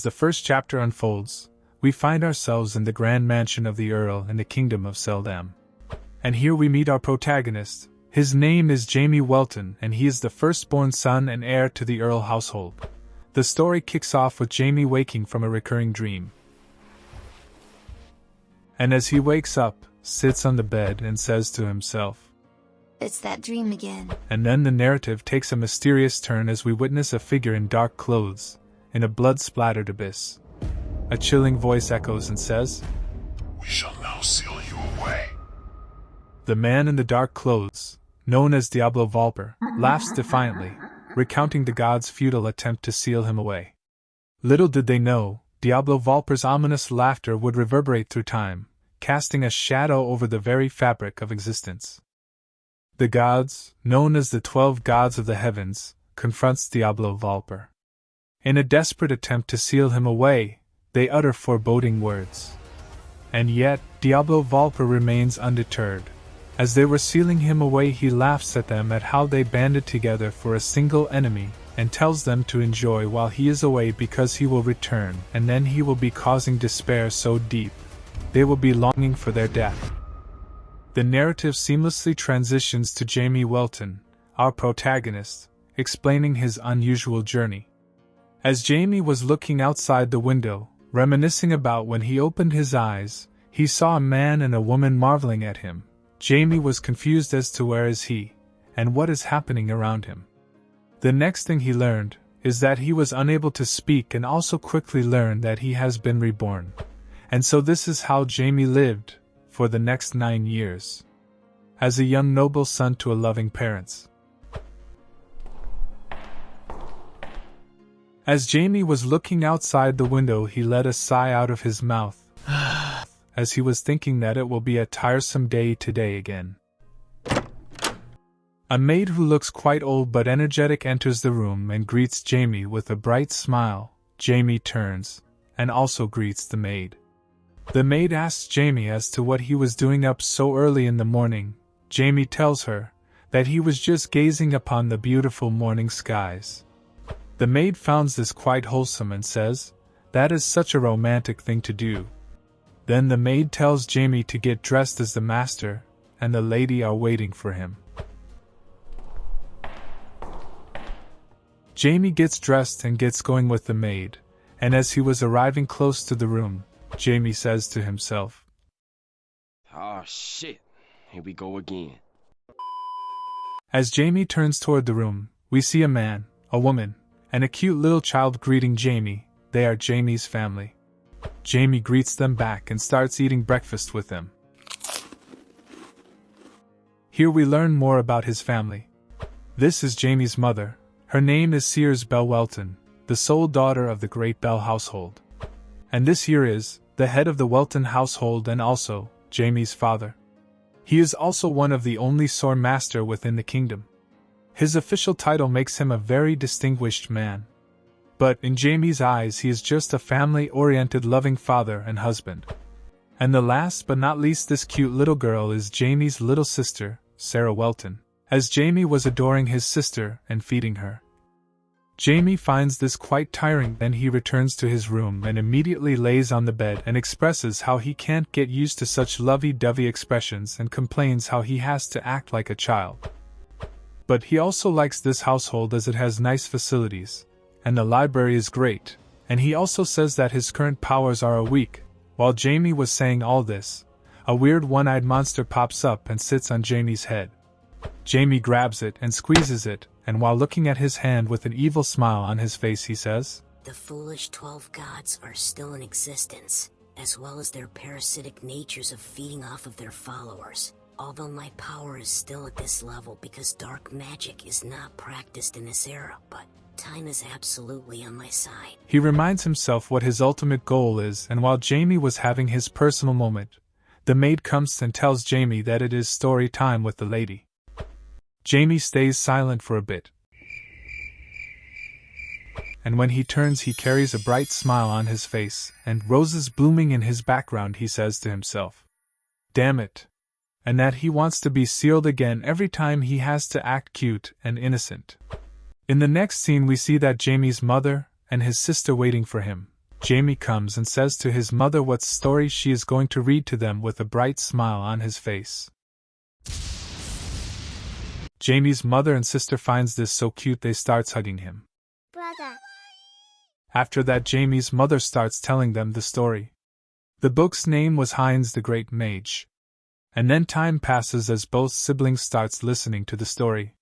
As the first chapter unfolds, we find ourselves in the grand mansion of the Earl in the kingdom of Seldam. And here we meet our protagonist. His name is Jamie Welton, and he is the firstborn son and heir to the Earl household. The story kicks off with Jamie waking from a recurring dream. And as he wakes up, sits on the bed and says to himself, "It's that dream again." And then the narrative takes a mysterious turn as we witness a figure in dark clothes, in a blood-splattered abyss. A chilling voice echoes and says, "We shall now seal you away." The man in the dark clothes, known as Diablo Valper, laughs defiantly, recounting the god's futile attempt to seal him away. Little did they know, Diablo Valper's ominous laughter would reverberate through time, casting a shadow over the very fabric of existence. The gods, known as the 12 gods of the heavens, confronts Diablo Valper. In a desperate attempt to seal him away, they utter foreboding words. And yet, Diablo Valper remains undeterred. As they were sealing him away, he laughs at them at how they banded together for a single enemy, and tells them to enjoy while he is away because he will return, and then he will be causing despair so deep, they will be longing for their death. The narrative seamlessly transitions to Jamie Welton, our protagonist, explaining his unusual journey. As Jamie was looking outside the window, reminiscing about when he opened his eyes, he saw a man and a woman marveling at him. Jamie was confused as to where is he, and what is happening around him. The next thing he learned is that he was unable to speak, and also quickly learned that he has been reborn. And so this is how Jamie lived for the next 9 years. As a young noble son to a loving parents. As Jamie was looking outside the window, he let a sigh out of his mouth, as he was thinking that it will be a tiresome day today again. A maid who looks quite old but energetic enters the room and greets Jamie with a bright smile. Jamie turns, and also greets the maid. The maid asks Jamie as to what he was doing up so early in the morning. Jamie tells her that he was just gazing upon the beautiful morning skies. The maid finds this quite wholesome and says, "That is such a romantic thing to do." Then the maid tells Jamie to get dressed as the master, and the lady are waiting for him. Jamie gets dressed and gets going with the maid, and as he was arriving close to the room, Jamie says to himself, "Oh shit, here we go again." As Jamie turns toward the room, we see a man, a woman, and a cute little child greeting Jamie. They are Jamie's family. Jamie greets them back and starts eating breakfast with them. Here we learn more about his family. This is Jamie's mother. Her name is Sears Bell Welton, the sole daughter of the great Bell household. And this here is the head of the Welton household and also Jamie's father. He is also one of the only sword master within the kingdom. His official title makes him a very distinguished man. But in Jamie's eyes, he is just a family-oriented loving father and husband. And the last but not least, this cute little girl is Jamie's little sister, Sarah Welton, as Jamie was adoring his sister and feeding her. Jamie finds this quite tiring, then he returns to his room and immediately lays on the bed and expresses how he can't get used to such lovey-dovey expressions and complains how he has to act like a child. But he also likes this household as it has nice facilities, and the library is great, and he also says that his current powers are weak. While Jamie was saying all this, a weird one-eyed monster pops up and sits on Jamie's head. Jamie grabs it and squeezes it, and while looking at his hand with an evil smile on his face, he says, "The foolish 12 gods are still in existence, as well as their parasitic natures of feeding off of their followers. Although my power is still at this level because dark magic is not practiced in this era, but time is absolutely on my side." He reminds himself what his ultimate goal is, and while Jamie was having his personal moment, the maid comes and tells Jamie that it is story time with the lady. Jamie stays silent for a bit, and when he turns, he carries a bright smile on his face, and roses blooming in his background. He says to himself, "Damn it," and that he wants to be sealed again every time he has to act cute and innocent. In the next scene, we see that Jamie's mother and his sister waiting for him. Jamie comes and says to his mother what story she is going to read to them with a bright smile on his face. Jamie's mother and sister finds this so cute they starts hugging him. Brother. After that, Jamie's mother starts telling them the story. The book's name was Heinz the Great Mage. And then time passes as both siblings starts listening to the story.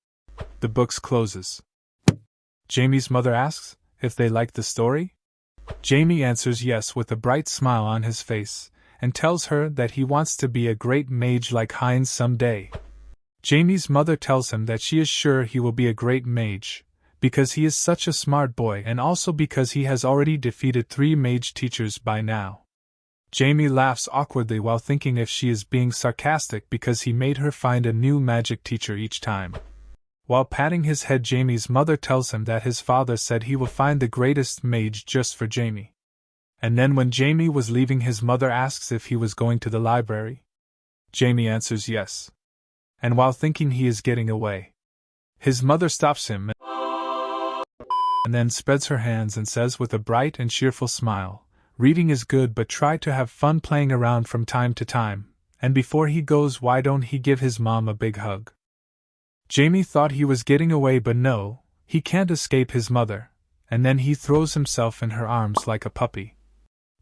The book closes. Jamie's mother asks if they like the story. Jamie answers yes with a bright smile on his face, and tells her that he wants to be a great mage like Heinz someday. Jamie's mother tells him that she is sure he will be a great mage, because he is such a smart boy and also because he has already defeated 3 mage teachers by now. Jamie laughs awkwardly while thinking if she is being sarcastic because he made her find a new magic teacher each time. While patting his head, Jamie's mother tells him that his father said he will find the greatest mage just for Jamie. And then when Jamie was leaving, his mother asks if he was going to the library. Jamie answers yes. And while thinking he is getting away, his mother stops him and then spreads her hands and says with a bright and cheerful smile, "Reading is good, but try to have fun playing around from time to time, and before he goes, why don't he give his mom a big hug?" Jamie thought he was getting away, but no, he can't escape his mother, and then he throws himself in her arms like a puppy.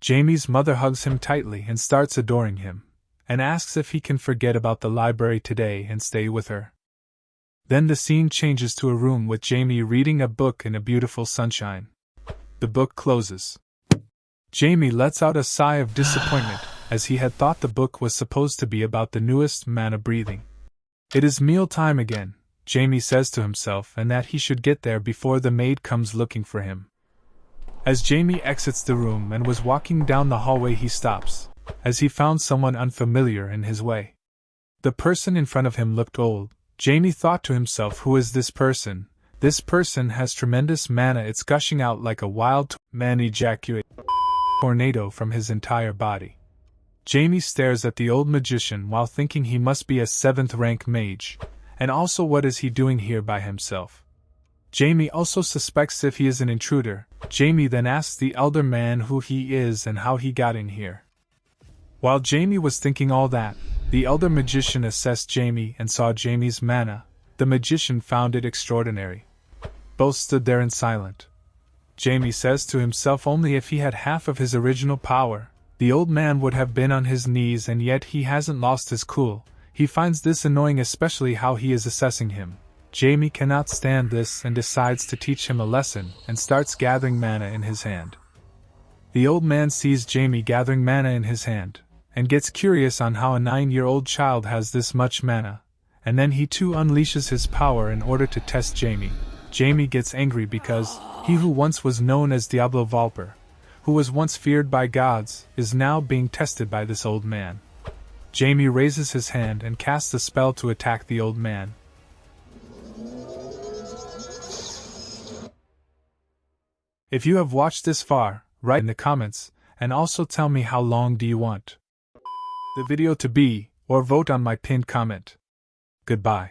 Jamie's mother hugs him tightly and starts adoring him, and asks if he can forget about the library today and stay with her. Then the scene changes to a room with Jamie reading a book in a beautiful sunshine. The book closes. Jamie lets out a sigh of disappointment, as he had thought the book was supposed to be about the newest mana breathing. It is meal time again, Jamie says to himself, and that he should get there before the maid comes looking for him. As Jamie exits the room and was walking down the hallway, he stops, as he found someone unfamiliar in his way. The person in front of him looked old. Jamie thought to himself, who is this person? This person has tremendous mana, it's gushing out like a wild man ejaculate tornado from his entire body. Jamie stares at the old magician while thinking he must be a 7th rank mage, and also what is he doing here by himself? Jamie also suspects if he is an intruder. Jamie then asks the elder man who he is and how he got in here. While Jamie was thinking all that, the elder magician assessed Jamie and saw Jamie's mana. The magician found it extraordinary. Both stood there in silence. Jamie says to himself, only if he had half of his original power, the old man would have been on his knees, and yet he hasn't lost his cool. He finds this annoying, especially how he is assessing him. Jamie cannot stand this and decides to teach him a lesson and starts gathering mana in his hand. The old man sees Jamie gathering mana in his hand, and gets curious on how a 9-year-old child has this much mana, and then he too unleashes his power in order to test Jamie. Jamie gets angry because he who once was known as Diablo Valper, who was once feared by gods, is now being tested by this old man. Jamie raises his hand and casts a spell to attack the old man. If you have watched this far, write in the comments, and also tell me how long do you want the video to be, or vote on my pinned comment. Goodbye.